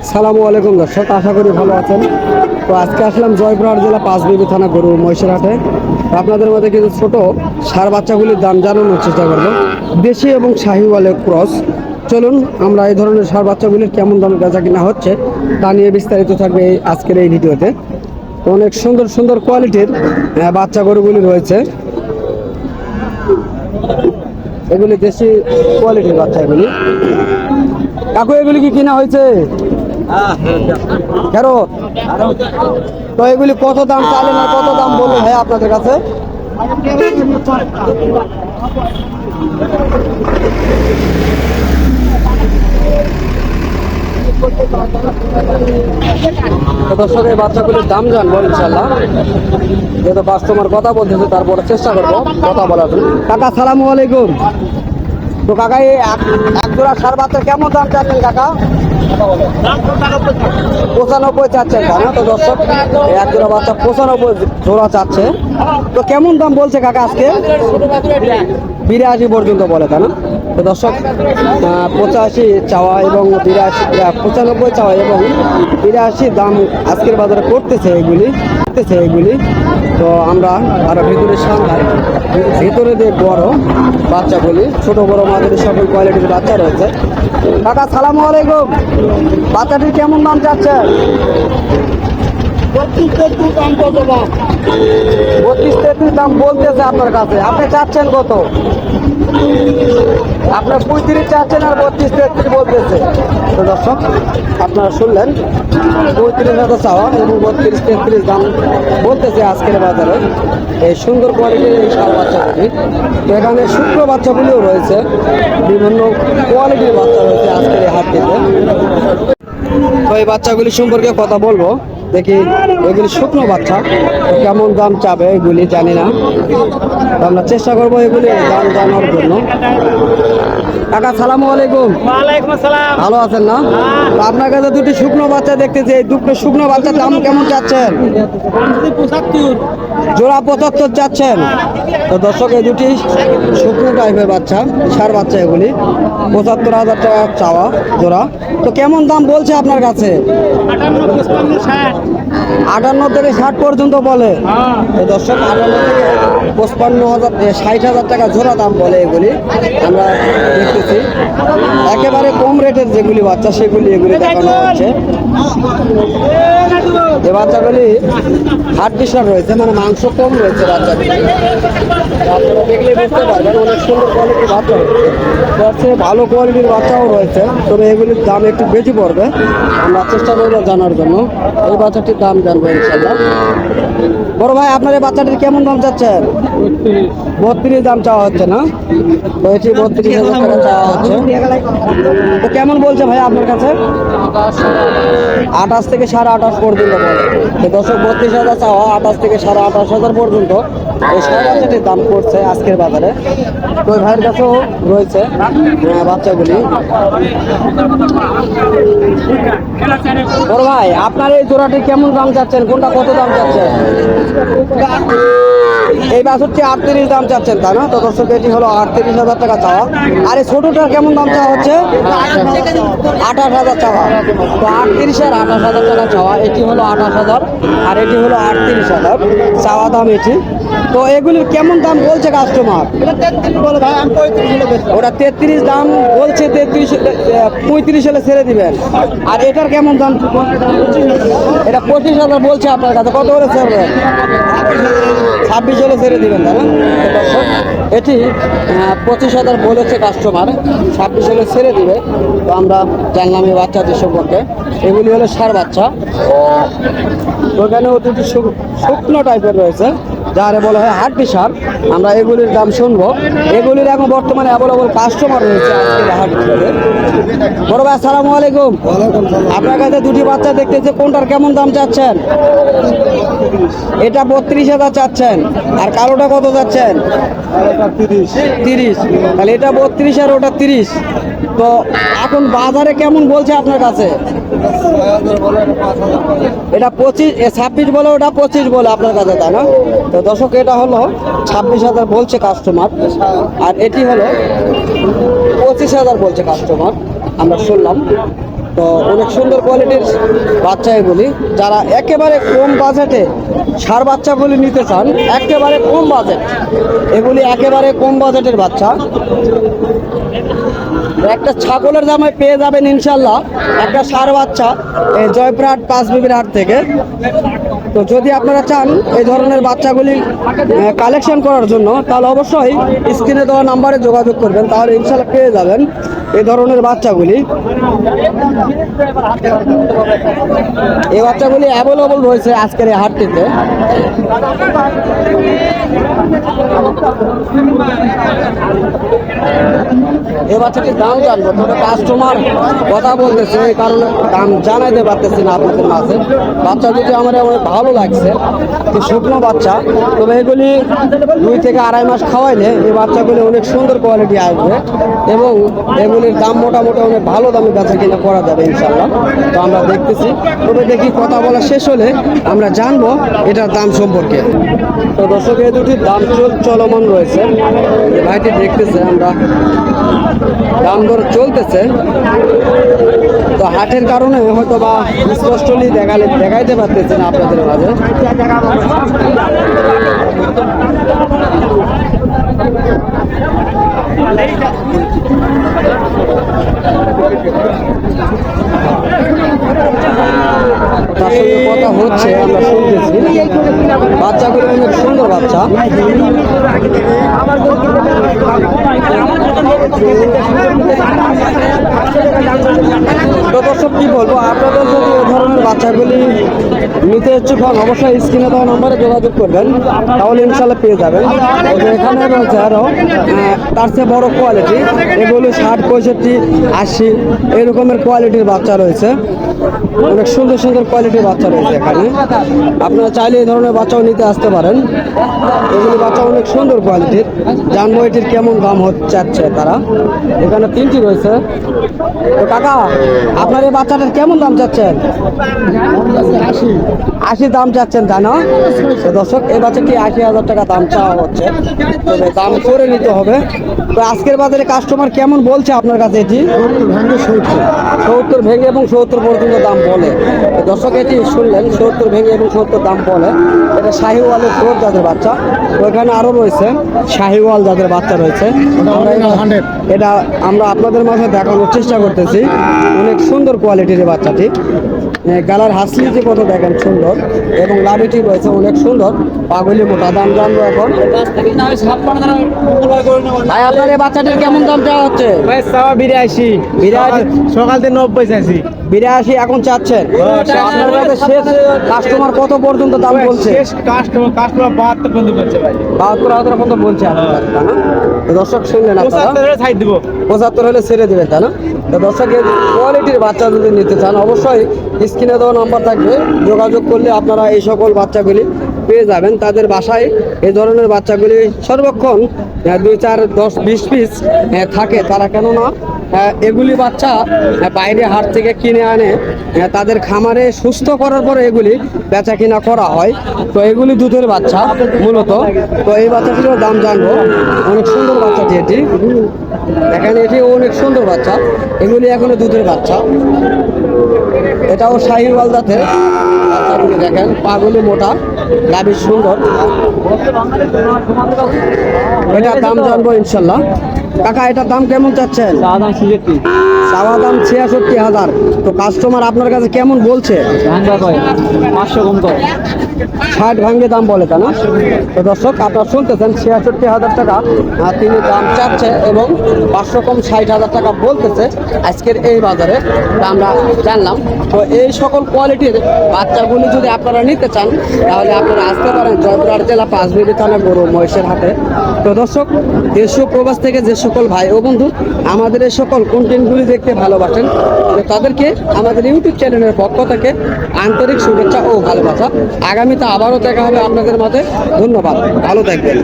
সালামু আলাইকুম দর্শক, আশা করি ভালো আছেন। তো আজকে আসলাম জয়পুরহাট জেলা পাঁচবিবি থানা গরু মহিষের হাটে। আপনাদের মধ্যে কিছু ছোট সার বাচ্চাগুলির দাম জানানোর চেষ্টা করবো, দেশি এবং শাহিওয়ালের ক্রস। চলুন আমরা এই ধরনের সার বাচ্চাগুলির কেমন দামে বেচা কিনা হচ্ছে তা নিয়ে বিস্তারিত থাকবে আজকের এই ভিডিওতে। তো অনেক সুন্দর সুন্দর কোয়ালিটির বাচ্চা গরুগুলি রয়েছে। এগুলি দেশি কোয়ালিটির বাচ্চা। এগুলি কাকু, এগুলি কি কিনা হয়েছে? তো এগুলি কত দাম চালেন আর কত দাম বললো ভাই আপনাদের কাছে? দর্শক, এই বাচ্চাগুলির দাম জানবো ইনশাল্লাহ। যেহেতু কাস্টমার কথা বলতেছে তারপরে চেষ্টা করবো কথা বলার। কাকা সালামু আলাইকুম। তো কাকা, এই এক জোড়া সার বাচ্চার কেমন দাম চাচ্ছেন কাকা? 95 চাচ্ছেন তাই না? তো দর্শক, এক জোড়া বাচ্চা 95 জোড়া চাচ্ছে। তো কেমন দাম বলছে কাকা আজকে? 82 পর্যন্ত বলে তাই না? তো দর্শক, 85 চাওয়া এবং 95 চাওয়া এবং 82 দাম আজকের বাজারে করতেছে এগুলি। তো আমরা আরো ভিতরে দিয়ে বড় বাচ্চাগুলি, ছোট বড় মাঝারি সকল কোয়ালিটির বাচ্চা রয়েছে। কাকা সালামু আলাইকুম। বাচ্চাটির কেমন দাম চাচ্ছেন? 32-33 দাম বলতেছে আপনার কাছে। আপনি চাচ্ছেন কত? আপনার 35 চাচ্ছেন আর 32-33 বলতেছে। তো দর্শক, আপনারা শুনলেন, 35,000 চাওয়া এবং 32-33 দাম বলতেছে আজকের বাজারে এই সুন্দর কোয়ালিটির এই সার বাচ্চাগুলি। তো এখানে শুকনো বাচ্চাগুলিও রয়েছে, বিভিন্ন কোয়ালিটির বাচ্চা রয়েছে আজকের এই হাটটিতে। তো এই বাচ্চাগুলি সম্পর্কে কথা বলবো। দেখি এগুলি শুকনো বাচ্চা, কেমন দাম চাবে এগুলি জানি না। আমরা চেষ্টা করবো এগুলি দাম জানার জন্য। কাকা সালামু আলাইকুম। ওয়ালাইকুম আসসালাম। ভালো আছেন না? তো আপনার কাছে দুটি শুকনো বাচ্চা দেখতেছি। এই দুটো শুকনো বাচ্চার দাম কেমন চাচ্ছেন? 75 জোড়া 75 চাচ্ছেন। তো দর্শক, এই দুটি শুকনো টাইপের বাচ্চা, সার বাচ্চা, এগুলি 75,000 টাকা চাওয়া জোড়া। তো কেমন দাম বলছে আপনার কাছে? 58 থেকে 60 পর্যন্ত বলে। তো দর্শক, 58 থেকে 60,000 টাকা জোড়া দাম বলে এগুলি। আমরা দেখতেছি একেবারে কম রেটের যেগুলি বাচ্চা এগুলি দেখানো হচ্ছে। এই বাচ্চাগুলি হাট বিশাল রয়েছে, মানে মাংস কম রয়েছে বাচ্চাগুলি। আপনারা দেখলে বুঝতে পারবেন অনেক সুন্দর কোয়ালিটির বাচ্চা রয়েছে, ভালো কোয়ালিটির বাচ্চাও রয়েছে। তবে এগুলির দাম একটু বেশি পড়বে। আমরা চেষ্টা করবো জানার জন্য। এই বাচ্চাটির দাম জানবো ইনশাল্লাহ। বড় ভাই, আপনার এই বাচ্চাটির কেমন দাম চাচ্ছেন? 32 দাম চাওয়া হচ্ছে না? তো এটি 32,000 টাকা চাওয়া হচ্ছে। তো কেমন বলছে ভাই আপনার কাছে? 28 থেকে 28.5 পর্যন্ত বলে। তো দর্শক, 32,000 চাওয়া, 28 থেকে 28,500 পর্যন্ত এই সার বাচ্চাটির দাম করছে আজকের বাজারে। তো ওই ভাইয়ের কাছেও রয়েছে বাচ্চাগুলি। বড় ভাই, আপনার এই জোড়াটি কেমন দাম চাচ্ছেন? কোনটা কত দাম চাচ্ছেন? এই বাছুরটি 38 দাম চাচ্ছেন তাই না? তো দর্শক, এটি হলো 38,000 টাকা চাওয়া। আর এই ছোটটার কেমন দাম চাওয়া হচ্ছে? 28,000 চাওয়া। তো 38 আর 28,000 টাকা চাওয়া। এটি হলো 28,000 আর এটি হলো 38,000 চাওয়া দাম এটি। তো এগুলির কেমন দাম বলছে কাস্টমার? ওটা 33 দাম বলছে। 35 হলে ছেড়ে দিবেন। আর এটার কেমন দাম? এটা 25,000 বলছে আপনার কাছে। কত করে ছেড়বেন? 26 হলে ছেড়ে দিবেন তাই না? দর্শক, এটি 25,000 বলেছে কাস্টমার, 26 হলে ছেড়ে দিবে। তো আমরা জানলাম এই বাচ্চাদের সম্পর্কে। এগুলি হলো সার বাচ্চা। ওখানেও দুটি শুকনো টাইপের রয়েছে, যারে বলা হয় হাট বিশাল। আমরা এগুলির দাম শুনবো। এগুলির এখন বর্তমানে অ্যাভেলেবল কাস্টমার রয়েছে আজকের হাট বিশালে। বড় ভাই আসসালামু আলাইকুম। আপনার কাছে দুটি বাচ্চা দেখতেছে, কোনটার কেমন দাম চাচ্ছেন? এটা 32,000 চাচ্ছেন। আর কালোটা কত চাচ্ছেন? 30। তাহলে এটা 32 আর ওটা 30। তো এখন বাজারে কেমন বলছে আপনার কাছে? এটা 26 বলে, ওটা 25 বলে আপনার কাছে তাই না? তো দর্শক, এটা হলো 26,000 বলছে কাস্টমার, আর এটি হলো 25,000 বলছে কাস্টমার। আমরা শুনলাম। তো অনেক সুন্দর কোয়ালিটির বাচ্চা এগুলি। যারা একেবারে কম বাজেটে ষাঁড় বাচ্চাগুলি নিতে চান, একেবারে কম বাজেট, এগুলি একেবারে কম বাজেটের বাচ্চা। একটা ছাগলের দামে পেয়ে যাবেন ইনশাল্লাহ একটা ষাঁড় বাচ্চা এই জয়পুরহাট পাঁচ বিবির হাট থেকে। তো যদি আপনারা চান এই ধরনের বাচ্চাগুলি কালেকশন করার জন্য, তাহলে অবশ্যই স্ক্রিনে দেওয়া নাম্বারে যোগাযোগ করবেন, তাহলে ইনশাল্লাহ পেয়ে যাবেন এই ধরনের বাচ্চাগুলি। এই বাচ্চাগুলি অ্যাভেলেবল রয়েছে আজকের এই হাটটিতে। এই বাচ্চাটির দাম জানবো, তবে কাস্টমার কথা বলতেছে, এই কারণে দাম জানাইতে পারতেছি না আপনাদের মাঝে। বাচ্চা দুটি আমার অনেক ভালো লাগছে, তো শুকনো বাচ্চা, তবে এগুলি 2 থেকে আড়াই মাস খাওয়াইলে এই বাচ্চাগুলি অনেক সুন্দর কোয়ালিটি আসবে এবং এগুলির দাম মোটামুটি অনেক ভালো দামে বেচা কিনা করা যাবে ইনশাল্লাহ। তো আমরা দেখতেছি, তবে দেখি কথা বলা শেষ হলে আমরা জানবো এটার দাম সম্পর্কে। তো দর্শক, এই দুটির দাম চলমান রয়েছে, এই ভাইটি দেখতেছে, আমরা দাম দর চলতেছে। তো হাটের কারণে হয়তো বা স্পষ্টলি দেখাইতে পারতেছে না আপনাদের মাঝে। তার সঙ্গে কথা হচ্ছে, আমরা শুনতেছি বাচ্চাগুলো অনেক সুন্দর বাচ্চা। তো দর্শক, কি বলবো, আপনাদের যদি এই ধরনের বাচ্চাগুলি নিতে ইচ্ছুক হন, অবশ্যই স্ক্রিনে দেওয়া নম্বরে যোগাযোগ করবেন, তাহলে ইনশাল্লাহ পেয়ে যাবেন। এখানে রয়েছে আরও তার চেয়ে বড় কোয়ালিটি, এগুলো 60, 65, 80 এরকমের কোয়ালিটির বাচ্চা রয়েছে। অনেক সুন্দর সুন্দর কোয়ালিটির বাচ্চা রয়েছে এখানে। আপনারা চাইলে এই ধরনের বাচ্চাও নিতে আসতে পারেন। এগুলি বাচ্চা অনেক সুন্দর কোয়ালিটির। জানবো এটির কেমন দাম চাচ্ছে তারা। এখানে 3টি রয়েছে। তো কাকা, আপনার এই বাচ্চাটার কেমন দাম চাচ্ছেন? 80 দাম চাচ্ছেন, তাই না? দর্শক, এই বাচ্চাটি 80,000 টাকা দাম চাওয়া হচ্ছে, তবে দাম করে নিতে হবে। তো আজকের বাজারে কাস্টমার কেমন বলছে আপনার কাছে? এটি 70 ভেঙে এবং 70 পর্যন্ত দাম বলে। দর্শক, এটি শুনলেন, 70 ভেঙে এবং 70 দাম বলে। এটা শাহিওয়ালের ক্রস জাতের বাচ্চা। ওইখানে আরও রয়েছে শাহিওয়াল জাতের বাচ্চা রয়েছে। এটা আমরা আপনাদের মাঝে দেখানোর চেষ্টা করতেছি। অনেক সুন্দর কোয়ালিটির বাচ্চাটি। গালার হাসলিটি কত দেখেন সুন্দর, এবং লাভিটি রয়েছে অনেক সুন্দর। পাগলি মোটা। দাম জানবো এখন। ভাই, আপনার এই বাচ্চাটির কেমন দাম চাওয়া হচ্ছে? 82 সকাল থেকে 90 চাইছি। 82 এখন চাচ্ছেন? আপনার কাছে শেষ কাস্টমার কত পর্যন্ত দাম বলছে? কাস্টমার 72 পর্যন্ত বলছে ভাই। 72,000 পর্যন্ত বলছে আপনার কাছে, তাই না? তো দর্শক, শুনলেন আপনারা, 75 হলে ছাড় দিব। 75 হলে ছেড়ে দেবেন, তাই না? তো দর্শক, এই কোয়ালিটির বাচ্চা যদি নিতে চান, অবশ্যই স্ক্রিনে দেওয়া নাম্বার থাকবে, যোগাযোগ করলে আপনারা এই সকল বাচ্চাগুলি পেয়ে যাবেন। তাদের বাসায় এই ধরনের বাচ্চাগুলি সর্বক্ষণ 2, 4, 10, 20 পিস থাকে। তারা কেননা এগুলি বাচ্চা বাইরে হাট থেকে কিনে আনে, তাদের খামারে সুস্থ করার পরে এগুলি বেচা কিনা করা হয়। তো এগুলি দুধের বাচ্চা মূলত। তো এই বাচ্চাটিরও দাম জানবো। অনেক সুন্দর বাচ্চাটি এটি, দেখেন, এটি অনেক সুন্দর বাচ্চা। এগুলি এখনো দুধের বাচ্চা। এটাও শাহিওয়াল জাতের বাচ্চাগুলি, দেখেন, পাগুলি মোটা, লাভি সুন্দর। এটার দাম জানবো ইনশাল্লাহ। কাকা, এটার দাম কেমন চাচ্ছেন? চাওয়া দাম 66,000। তো কাস্টমার আপনার কাছে কেমন বলছে? 500 কম করে 60 ভাঙ্গে দাম বলে, তাই না? তো দর্শক, আপনারা শুনতেছেন 66,000 টাকা তিনি দাম চাচ্ছে এবং 500 কম 60,000 টাকা বলতেছে আজকের এই বাজারে। তা আমরা জানলাম। তো এই সকল কোয়ালিটির বাচ্চাগুলি যদি আপনারা নিতে চান, তাহলে আপনারা আসতে পারেন জয়পুরহাট জেলা পাঁচবিবি থানা গরু মহিষের হাটে। তো দর্শক, দেশ ও প্রবাস থেকে যে সকল ভাই ও বন্ধু আমাদের এই সকল কন্টেন্টগুলি দেখতে ভালোবাসেন, তাদেরকে আমাদের ইউটিউব চ্যানেলের পক্ষ থেকে আন্তরিক শুভেচ্ছা ও ভালোবাসা। আগামীতে আবারও দেখা হবে আপনাদের মাঝে। ধন্যবাদ, ভালো থাকবেন।